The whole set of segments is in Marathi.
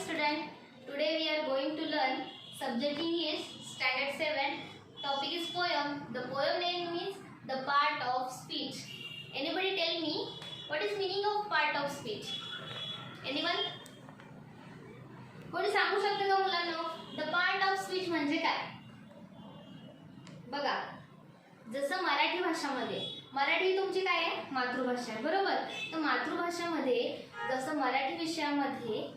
student. Today we are going to learn subject English standard 7. Topic is poem. The poem name is the part of speech. Anybody tell me what is meaning of part of speech? Anyone? कोणी सांगू शकते का मुलांनो? The part of speech म्हणजे काय? बघा, जसं मराठी भाषामध्ये, मराठी तुमची काय आहे? मातृभाषा आहे, बरोबर? तर मातृभाषामध्ये जसं मराठी विषयामध्ये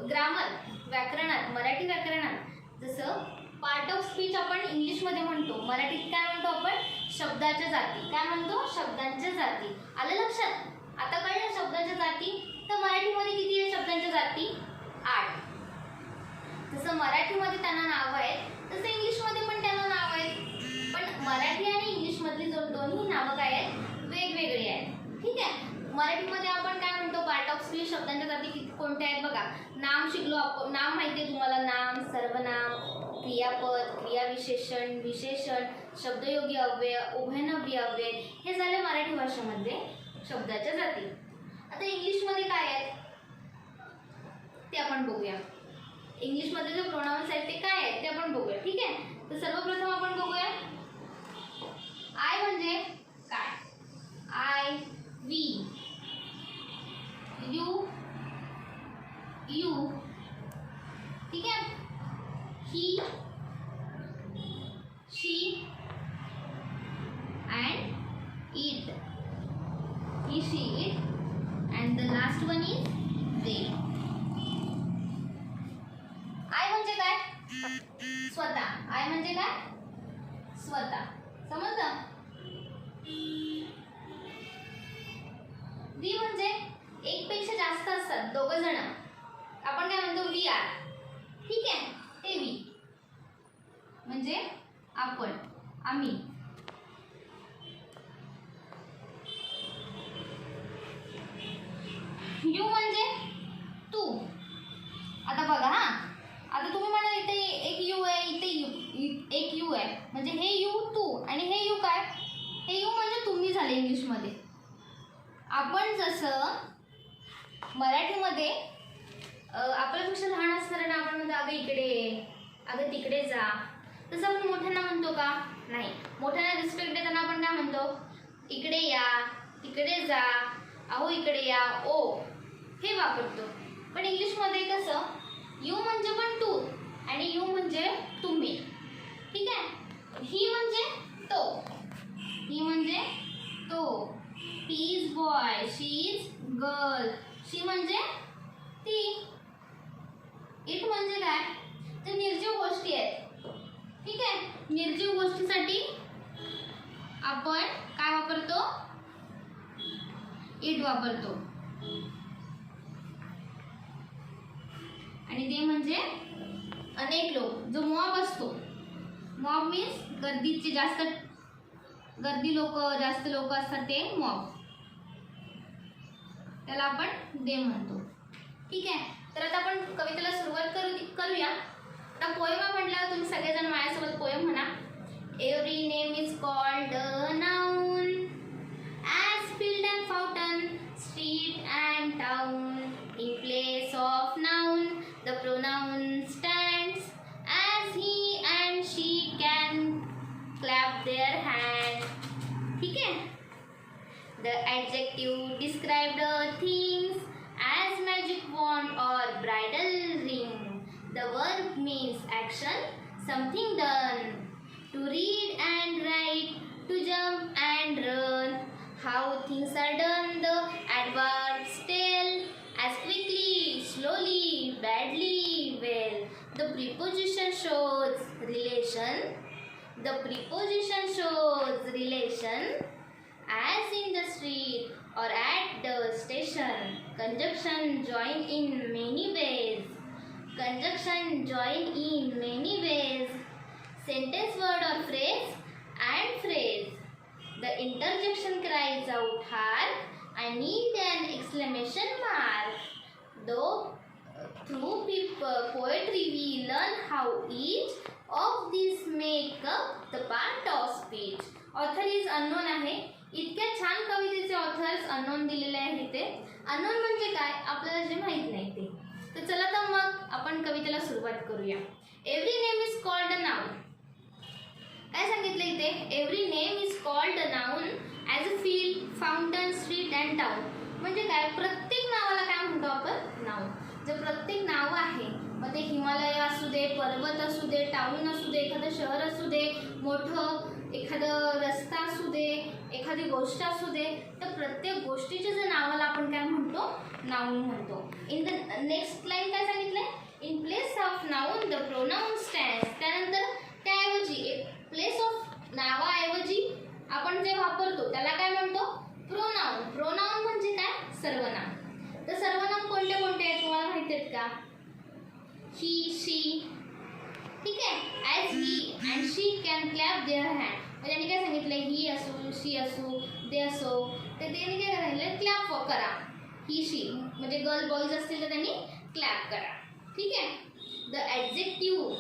ग्रामर व्याकरणात, मराठी व्याकरणात जसं पार्ट ऑफ स्पीच आपण इंग्लिशमध्ये म्हणतो, मराठीत काय म्हणतो आपण? शब्दाच्या जाती. काय म्हणतो? शब्दांच्या जाती. आलं लक्षात? आता कळलं शब्दांच्या जाती? तर मराठीमध्ये किती आहे शब्दांच्या जाती? 8. जसं मराठीमध्ये त्यांना नाव आहेत तसं इंग्लिशमध्ये पण त्यांना नाव आहेत, पण मराठी आणि इंग्लिशमधली दोन्ही नावं काय आहेत? वेगवेगळी आहेत. ठीक आहे. मराठीमध्ये आपण काय म्हणतो? पार्ट ऑफ स्पीच शब्दांच्या जाती किती कोणत्या आहेत बघा. नाम शिकलो आपण, नाम माहिती आहे तुम्हाला, नाम, सर्वनाम, क्रियापद, क्रियाविशेषण, विशेषण, शब्दयोगी अव्यय, उभयनामी अव्यय, हे झाले मराठी भाषेमध्ये शब्दाच्या जाती. आता इंग्लिशमध्ये काय आहेत ते आपण बघूया. इंग्लिशमध्ये जे प्रोनाउन्स आहेत ते काय आहेत ते आपण बघूया. ठीक आहे. तर सर्वप्रथम आपण बघूया आय म्हणजे काय. आय, वी, यू, ठीक आहे. ही, शी and it. He, she, it, and the last one is they. I म्हणजे काय? स्वतः. आय म्हणजे काय? स्वतः. समजलं? वी म्हणजे एक पेक्षा जास्त असतात, दोघ जण, आपण काय म्हणतो? We are. ठीक आहे. ते वी म्हणजे आपण, आम्ही. यू म्हणजे तू. आता बघा हा, आता तुम्ही म्हणाल इथे एक यू आहे, इथे एक यू आहे, म्हणजे हे यू तू आणि हे यू काय? हे यू म्हणजे तुम्ही झाले इंग्लिशमध्ये. आपण जसं मराठीमध्ये आपल्यापेक्षा लहान असणाऱ्यांना आपण म्हणतो अगं इकडे, अगं तिकडे जा. तसं आपण मोठ्यांना म्हणतो का? नाही. मोठ्यांना रिस्पेक्ट देताना आपण काय म्हणतो? इकडे या, तिकडे जा, अहो इकडे या, ओ, हे वापरतो. पण इंग्लिशमध्ये कसं? यू म्हणजे पण तू आणि यू म्हणजे तुम्ही. ठीक आहे. ही म्हणजे तो, ही म्हणजे तो. He is boy, she is girl, she म्हणजे ती. इट म्हणजे काय? तर निर्जीव गोष्टी आहेत. ठीक आहे. निर्जीव गोष्टीसाठी आपण काय वापरतो? इट वापरतो. आणि ते म्हणजे अनेक लोक, जो मॉब असतो. मॉब मीन्स गर्दीचे जास्त, गर्दी लोक, जास्त लोक असतात ते मॉब, त्याला आपण दे म्हणतो. ठीक आहे. तर आता आपण कवितेला सुरुवात करूया. आता पोएम म्हटल्यावर तुम्ही सगळेजण माझ्यासोबत पोएम म्हणा. Every name is called a noun, as field and fountain, street and town. In place of noun the pronoun stands, as he and she can clap their hands. ठीक है. The adjective describe the things, as magic wand or bridal ring. The verb means action, something done. To read and write, to jump and run. How things are done, the adverbs tell, as quickly, slowly, badly, well. The preposition shows relation. The preposition shows relation, as in the street or at the station. Conjunction join in many ways. Conjunction join in many ways. Sentence, word or phrase and phrase. The interjection cries out hard, I need an exclamation mark. Though through poetry we learn how each of these make up the part of speech. Author is unknown आहे. इतक्या छान कवितेचे ऑथर्स अननोन दिलेले आहेत इथे. अननोन म्हणजे काय? आपल्याला जे माहित नाही ते. तर चला तर मग सुरुवात करूया. Every name is called a noun. काय सांगितलं इथे? Every name is called a noun as a field, fountain, street and town. म्हणजे काय? प्रत्येक नावाला काय म्हणतो आपण? नाउन. जर प्रत्येक नाव आहे, मग ते हिमालय असू दे, पर्वत असू दे, टाउन असू दे, एखादं शहर असू दे, मोठं एखादं रस्ता असू दे, एखादी गोष्ट असू दे, तर प्रत्येक गोष्टीच्या जर नावाला आपण काय म्हणतो? नाउन म्हणतो. इन द नेक्स्ट लाईन काय सांगितलंय? In place of noun the pronoun stands. त्यानंतर त्याऐवजी, प्लेस ऑफ नावाऐवजी आपण जे वापरतो त्याला काय म्हणतो? प्रोनाउन. प्रोनाउन म्हणजे काय? सर्वनाम. तर सर्वनाम कोणते कोणते आहेत तुम्हाला माहिती आहेत का? ही, शी, ठीक आहे. As he and she can clap their हँड. म्हणजे त्यांनी काय सांगितलं? ही असू, शी असू, दे असो, तर त्यांनी काय सांगितलं? क्लॅप करा. ही, शी म्हणजे गर्ल बॉईज असतील तर त्यांनी क्लॅप करा. ठीक आहे. द ॲडजेक्टिव्ह,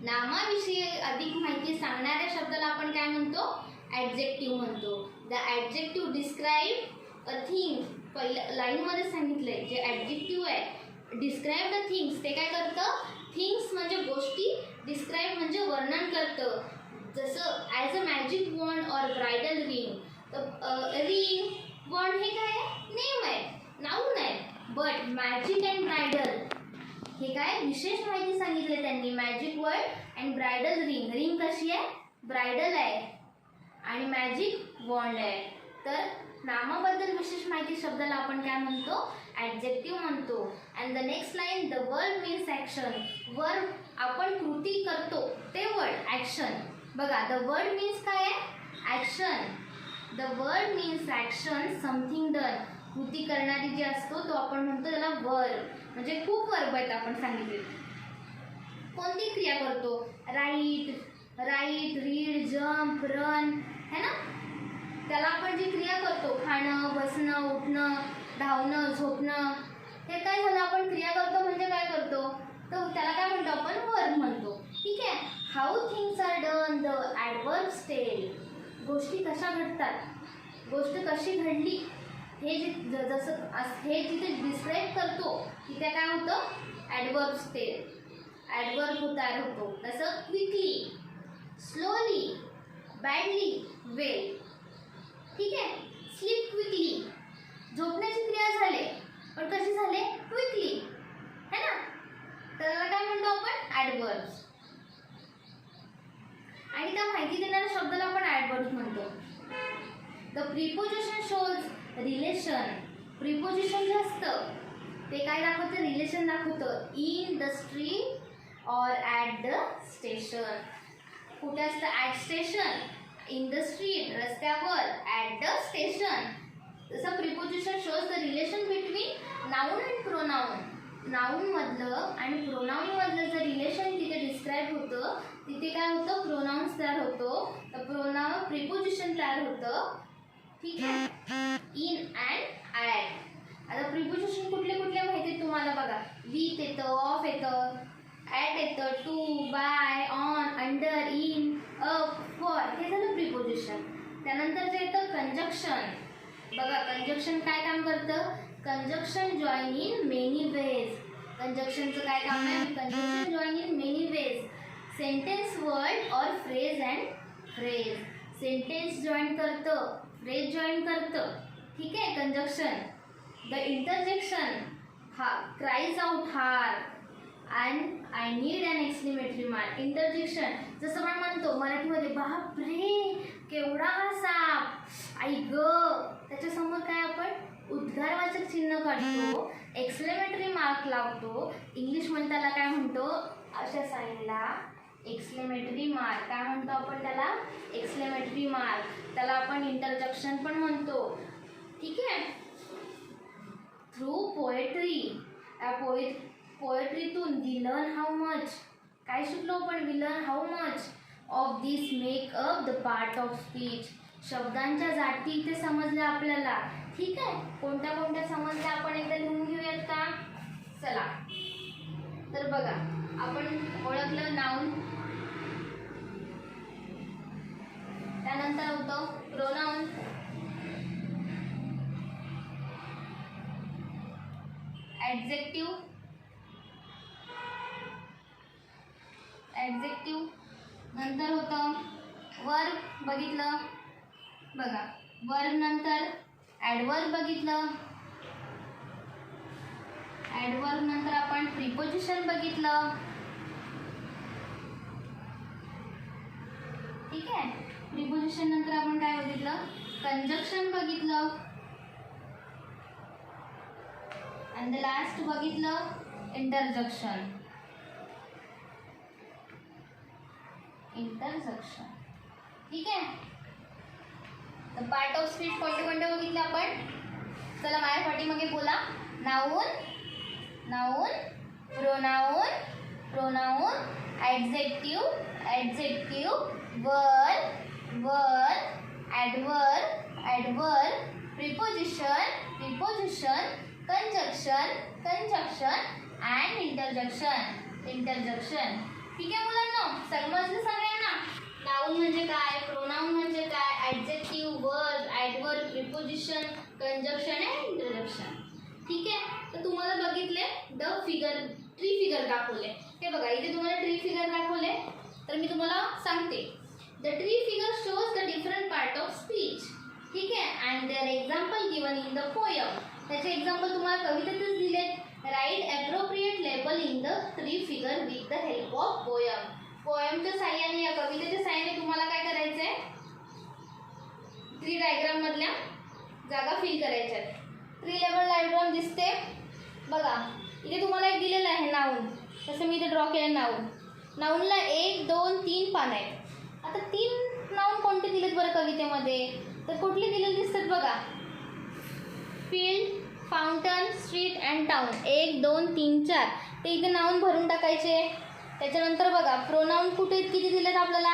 नामाविषयी अधिक माहिती सांगणाऱ्या शब्दाला आपण काय म्हणतो? ॲडजेक्टिव्ह म्हणतो. The adjective describe a thing. पहिल्या लाईनमध्ये सांगितलंय जे ॲडजेक्टिव्ह आहे, डिस्क्राईब द थिंग्स, ते काय करतं? थिंग्स म्हणजे गोष्टी, डिस्क्राईब म्हणजे वर्णन करतं. जसं as a magic wand or bridal ring. तर रिंग, वॉन्ड हे काय आहे? नेम आहे, नाऊन आहे. बट मॅजिक अँड ब्रायडल हे काय? विशेष माहिती सांगितली त्यांनी. Magic word and bridal ring. Ring कशी आहे? ब्रायडल आहे आणि मॅजिक वॉन्ड आहे. तर नामाबद्दल विशेष माहिती शब्दाला आपण काय म्हणतो? ॲडजेक्टिव्ह म्हणतो. And the next line, the word means action. Word आपण कृती करतो ते वर्ड, ॲक्शन. बघा, द वर्ड मीन्स काय आहे? Action. The word means action, something done. कृती करणारी जी असतो तो आपण म्हणतो त्याला वर्ब. म्हणजे खूप वर्ब आहेत आपण सांगितले. कोणती क्रिया करतो? राईट, रीड, जम्प, रन, है ना? त्याला आपण जी क्रिया करतो, खाणं, बसणं, उठणं, धावणं, झोपणं, हे काय झालं? आपण क्रिया करतो म्हणजे काय करतो? तर त्याला काय म्हणतो आपण? वर्ब म्हणतो. ठीक आहे. How things are done, the adverbs tell. गोष्टी कशा घडतात, गोष्ट कशी घडली, हे जे जसं हे जिथे डिस्क्राईब करतो तिथे काय होतं? ॲडवर्ब्स टेल. ॲडवर्ब तयार होतो. तसं क्विकली, स्लोली, बॅडली, वेल. ठीक आहे. स्लीप क्विकली, झोपण्याची क्रिया झाले, पण कशी झाले? क्विकली, है ना? त्याला काय म्हणतो आपण? ॲडवर्ब्स. आणि त्या माहिती देणाऱ्या शब्दाला आपण ॲडवर्ब्स म्हणतो. The preposition shows relation. Preposition जे असतं ते काय दाखवतं? रिलेशन दाखवतं. In the street or at the station. कुठे असतं? At station, in the street रस्त्यावर, ॲट द स्टेशन. तसं preposition shows the relation between noun and pronoun. नाऊनमधलं आणि प्रोनाऊनमधलं जर रिलेशन तिथे डिस्क्राईब होतं, तिथे काय होतं? प्रोनाऊन्स तयार होतो. तर प्रोनाऊन प्रिपोजिशन तयार होतं. ठीक आहे. In and at. आता प्रिपोजिशन कुठले कुठले माहिती आहेत तुम्हाला? बघा, विथ येतं, ऑफ येतं, ॲट येतं, to, by, on, under, in, up, for, हे झालं प्रिपोजिशन. त्यानंतर जे येतं कंजक्शन. बघा, कंजक्शन काय काम करतं? Conjunction join in many ways. कंजक्शनचं काय काम आहे? Conjunction join in many ways. Sentence, word और phrase and phrase. Sentence join करतं, फ्रेज जॉईन करतं. ठीक आहे. कंजक्शन. द इंटरजेक्शन, हा cries out hark and I need an exclamatory mark. Interjection जसं आपण म्हणतो मराठीमध्ये, बाप रे केवढा हा साप, आई ग, त्याच्यासमोर काय आपण उद्गारवाचक चिन्ह काढतो, एक्सक्लेमेटरी मार्क लावतो. इंग्लिशमध्ये त्याला काय म्हणतो? अशा साईडला एक्सक्लेमेटरी मार्क. काय म्हणतो आपण त्याला? Exclamatory mark. त्याला आपण इंटरजेक्शन पण म्हणतो. ठीक आहे. थ्रू पोएट्री, पोएट्रीतून वी लर्न हाऊ मच. काय शिकलो आपण? We learn how much of this make up the part of speech. शब्दांच्या जाती इथे समजल्या आपल्याला. ठीक आहे. कोणत्या कोणत्या समजल्या आपण एकदा लिहून घेऊयात का? चला. तर बघा, आपण ओळखलं नाऊन, त्यानंतर होतं प्रोनाऊन, ॲडजेक्टिव्ह, ॲडजेक्टिव्ह. नंतर होतं वर्ब बघितलं बघा, वर्ब नंतर ॲडवर्ब बघितलं, ॲडवर्ब नंतर आपण प्रिपोजिशन बघितलं. ठीक आहे. प्रिपोजिशन नंतर आपण काय बघितलं, कंजक्शन बघितलं, आणि द लास्ट बघितलं इंटरजक्शन. इंटरजक्शन. ठीक आहे. तर पार्ट ऑफ स्पीच कोणते कोणते बघितले आपण? चला माझ्या पाठीमागे बोला. Noun, noun, pronoun, pronoun, adjective, adjective, verb, verb, adverb, adverb, preposition, preposition, conjunction, conjunction and इंटरजक्शन, इंटरजक्शन. ठीक आहे मुलांना, समजलं सगळ्यांना? नाऊन म्हणजे काय, प्रोनाऊन म्हणजे काय, adjective, verb, adverb, preposition, conjunction and इंटरजक्शन. ठीक आहे. तर तुम्हाला बघितले द फिगर, ट्री फिगर दाखवले. हे बघा इथे तुम्हाला ट्री फिगर दाखवले. तर मी तुम्हाला सांगते, the tree figure shows the different part of speech. ठीक आहे. And there example given in the poem. त्याचे एक्झाम्पल तुम्हाला कवितेतच दिलेत. Write appropriate label in the tree figure with the help of poem. पोयमच्या साह्याने, या कवितेच्या साह्याने तुम्हाला काय करायचं आहे, ट्री डायग्राम मधल्या जागा फिल करायच्या आहेत. ट्री लेबल डायग्राम दिसते बघा. इथे तुम्हाला एक दिलेलं आहे नाऊन. तसं मी इथे ड्रॉ केलं नाऊन. नाऊनला 1, 2, 3 पानं आहेत. आता 3 नाऊन कोणते दिलेत बरं कवितेमध्ये? तर कुठले दिलेले दिसतात बघा, field, fountain, street and town. 1, 2, 3, 4 ते इथे नाऊन भरून टाकायचे. त्याच्यानंतर बघा प्रोनाऊन कुठे किती दिलेत आपल्याला,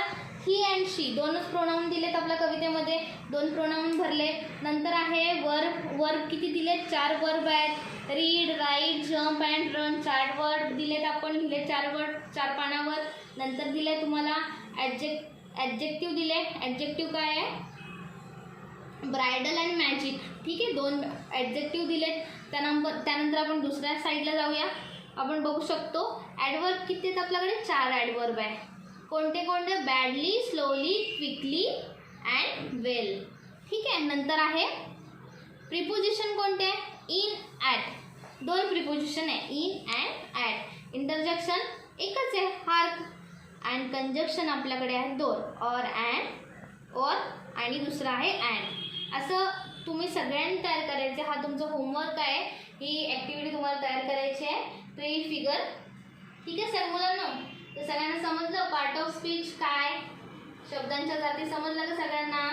ही अँड शी, 2च प्रोनाऊन दिलेत आपल्या कवितेमध्ये, 2 प्रोनाऊन भरले. नंतर आहे वर्ब, वर्ब किती दिलेत, 4 वर्ब आहेत. Read, write, jump and run, 4 word दिलेत, आपण लिहिले 4 वर्ड 4 पानावर. नंतर दिले तुम्हाला ॲडजेक्टिव्ह दिले. ॲडजेक्टिव्ह काय आहे, ब्रायडल अँड मॅजिक. ठीक आहे. 2 ॲडजेक्टिव्ह दिलेत. त्यानंतर आपण दुसऱ्या साईडला जाऊया. आपण बघू शकतो ॲडवर्ब किती आहेत आपल्याकडे, 4 ॲडवर्ब आहे. कोणते कोणते, बॅडली, स्लोली, क्विकली अँड वेल. ठीक आहे. नंतर आहे प्रिपोजिशन कोणते, इन, ॲट. 2 प्रिपोजिशन आहे, इन अँड ॲट. इंटरजक्शन एकच आहे, हार्क. अँड कंजक्शन आपल्याकडे आहे 2, ऑर, अँड, ऑर आणि दुसरं आहे अँड. असं तुम्ही सगळ्यांनी तयार करायचे. हा तुमचा होमवर्क आहे. ही ॲक्टिव्हिटी तुम्हाला तयार करायची आहे, ट्री फिगर. ठीक आहे सर मुलांना? तर सगळ्यांना समजलं पार्ट ऑफ स्पीच काय, शब्दांच्या जाती समजलं का सगळ्यांना?